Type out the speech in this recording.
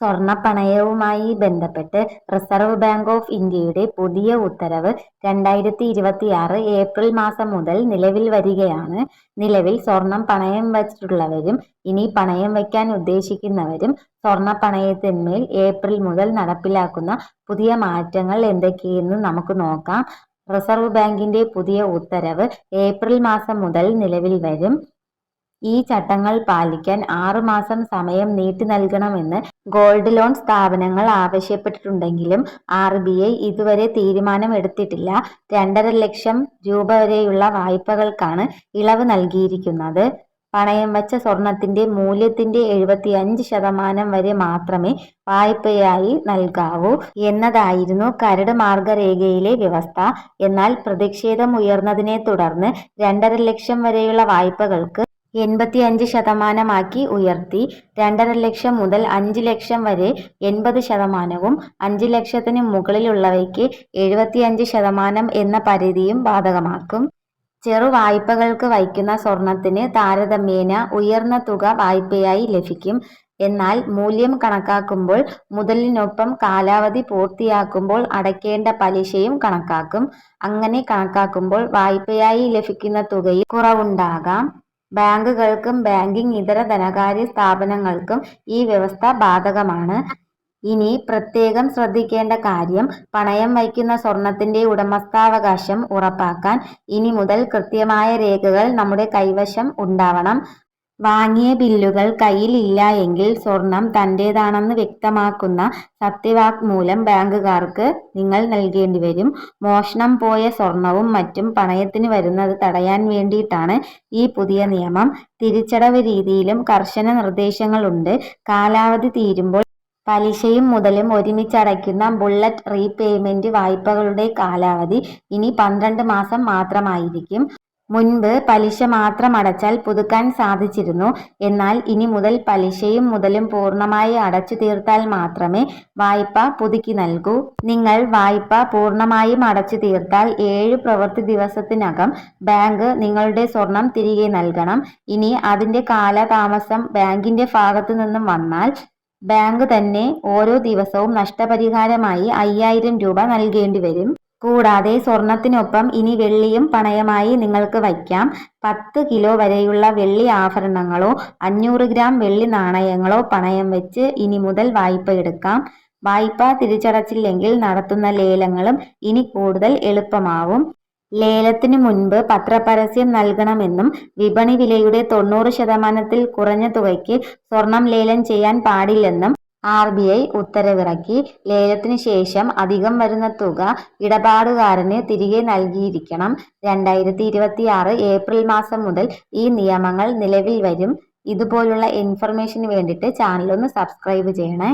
സ്വർണ്ണപ്പണയവുമായി ബന്ധപ്പെട്ട് reserve bank of ഇന്ത്യയുടെ പുതിയ ഉത്തരവ് 2026 ഏപ്രിൽ മാസം മുതൽ നിലവിൽ വരികയാണ്. നിലവിൽ സ്വർണം പണയം വച്ചിട്ടുള്ളവരും ഇനി പണയം വയ്ക്കാൻ ഉദ്ദേശിക്കുന്നവരും സ്വർണ്ണപ്പണയത്തിന്മേൽ ഏപ്രിൽ മുതൽ നടപ്പിലാക്കുന്ന പുതിയ മാറ്റങ്ങൾ എന്തൊക്കെയെന്ന് നമുക്ക് നോക്കാം. റിസർവ് ബാങ്കിന്റെ പുതിയ ഉത്തരവ് ഏപ്രിൽ മാസം മുതൽ നിലവിൽ വരും. ഈ ചട്ടങ്ങൾ പാലിക്കാൻ 6 മാസം സമയം നീട്ടി നൽകണമെന്ന് ഗോൾഡ് ലോൺ സ്ഥാപനങ്ങൾ ആവശ്യപ്പെട്ടിട്ടുണ്ടെങ്കിലും RBI ഇതുവരെ തീരുമാനം എടുത്തിട്ടില്ല. 2.5 ലക്ഷം രൂപ വരെയുള്ള വായ്പകൾക്കാണ് ഇളവ് നൽകിയിരിക്കുന്നത്. പണയം വച്ച സ്വർണത്തിന്റെ മൂല്യത്തിന്റെ 75% വരെ മാത്രമേ വായ്പയായി നൽകാവൂ എന്നതായിരുന്നു കരട് മാർഗരേഖയിലെ വ്യവസ്ഥ. എന്നാൽ പ്രതിഷേധം ഉയർന്നതിനെ തുടർന്ന് 2.5 ലക്ഷം വരെയുള്ള വായ്പകൾക്ക് 85% ഉയർത്തി. 2.5 ലക്ഷം മുതൽ 5 ലക്ഷം വരെ 80%വും 5 ലക്ഷത്തിന് മുകളിലുള്ളവയ്ക്ക് 75% എന്ന പരിധിയും ബാധകമാക്കും. ചെറുവായ്പകൾക്ക് വയ്ക്കുന്ന സ്വർണത്തിന് താരതമ്യേന ഉയർന്ന തുക വായ്പയായി ലഭിക്കും. എന്നാൽ മൂല്യം കണക്കാക്കുമ്പോൾ മുതലിനൊപ്പം കാലാവധി പൂർത്തിയാക്കുമ്പോൾ അടയ്ക്കേണ്ട പലിശയും കണക്കാക്കും. അങ്ങനെ കണക്കാക്കുമ്പോൾ വായ്പയായി ലഭിക്കുന്ന തുകയിൽ കുറവുണ്ടാകാം. ബാങ്കുകൾക്കും ബാങ്കിംഗ് ഇതര ധനകാര്യ സ്ഥാപനങ്ങൾക്കും ഈ വ്യവസ്ഥ ബാധകമാണ്. ഇനി പ്രത്യേകം ശ്രദ്ധിക്കേണ്ട കാര്യം, പണയം വയ്ക്കുന്ന സ്വർണത്തിന്റെ ഉടമസ്ഥാവകാശം ഉറപ്പാക്കാൻ ഇനി മുതൽ കൃത്യമായ രേഖകൾ നമ്മുടെ കൈവശം ഉണ്ടാവണം. വാങ്ങിയ ബില്ലുകൾ കയ്യിൽ ഇല്ല എങ്കിൽ സ്വർണം തന്റേതാണെന്ന് വ്യക്തമാക്കുന്ന സത്യവാങ്മൂലം ബാങ്കുകാർക്ക് നിങ്ങൾ നൽകേണ്ടി വരും. മോഷണം പോയ സ്വർണവും മറ്റും പണയത്തിന് വരുന്നത് തടയാൻ വേണ്ടിയിട്ടാണ് ഈ പുതിയ നിയമം. തിരിച്ചടവ് രീതിയിലും കർശന നിർദ്ദേശങ്ങളുണ്ട്. കാലാവധി തീരുമ്പോൾ പലിശയും മുതലും ഒരുമിച്ചടയ്ക്കുന്ന ബുള്ളറ്റ് റീപേയ്മെന്റ് വായ്പകളുടെ കാലാവധി ഇനി 12 മാസം മാത്രമായിരിക്കും. മുൻപ് പലിശ മാത്രം അടച്ചാൽ പുതുക്കാൻ സാധിച്ചിരുന്നു. എന്നാൽ ഇനി മുതൽ പലിശയും മുതലും പൂർണ്ണമായി അടച്ചു തീർത്താൽ മാത്രമേ വായ്പ പുതുക്കി നൽകൂ. നിങ്ങൾ വായ്പ പൂർണ്ണമായും അടച്ചു തീർത്താൽ 7 പ്രവൃത്തി ദിവസത്തിനകം ബാങ്ക് നിങ്ങളുടെ സ്വർണം തിരികെ നൽകണം. ഇനി അതിന്റെ കാലതാമസം ബാങ്കിന്റെ ഭാഗത്തു നിന്നും വന്നാൽ ബാങ്ക് തന്നെ ഓരോ ദിവസവും നഷ്ടപരിഹാരമായി 5000 രൂപ നൽകേണ്ടി വരും. കൂടാതെ സ്വർണത്തിനൊപ്പം ഇനി വെള്ളിയും പണയമായി നിങ്ങൾക്ക് വയ്ക്കാം. 10 കിലോ വരെയുള്ള വെള്ളി ആഭരണങ്ങളോ 500 ഗ്രാം വെള്ളി നാണയങ്ങളോ പണയം വെച്ച് ഇനി മുതൽ വായ്പ എടുക്കാം. വായ്പ തിരിച്ചടച്ചില്ലെങ്കിൽ നടത്തുന്ന ലേലങ്ങളും ഇനി കൂടുതൽ എളുപ്പമാവും. ലേലത്തിനു മുൻപ് പത്രപരസ്യം നൽകണമെന്നും വിപണി വിലയുടെ 90%-ൽ കുറഞ്ഞ തുകയ്ക്ക് സ്വർണം ലേലം ചെയ്യാൻ പാടില്ലെന്നും RBI ഉത്തരവിറക്കി. ലേലത്തിനു ശേഷം അധികം വരുന്ന തുക ഇടപാടുകാരന് തിരികെ നൽകിയിരിക്കണം. 2026 ഏപ്രിൽ മാസം മുതൽ ഈ നിയമങ്ങൾ നിലവിൽ വരും. ഇതുപോലുള്ള ഇൻഫർമേഷന് വേണ്ടിയിട്ട് ചാനൽ ഒന്ന് സബ്സ്ക്രൈബ് ചെയ്യണേ.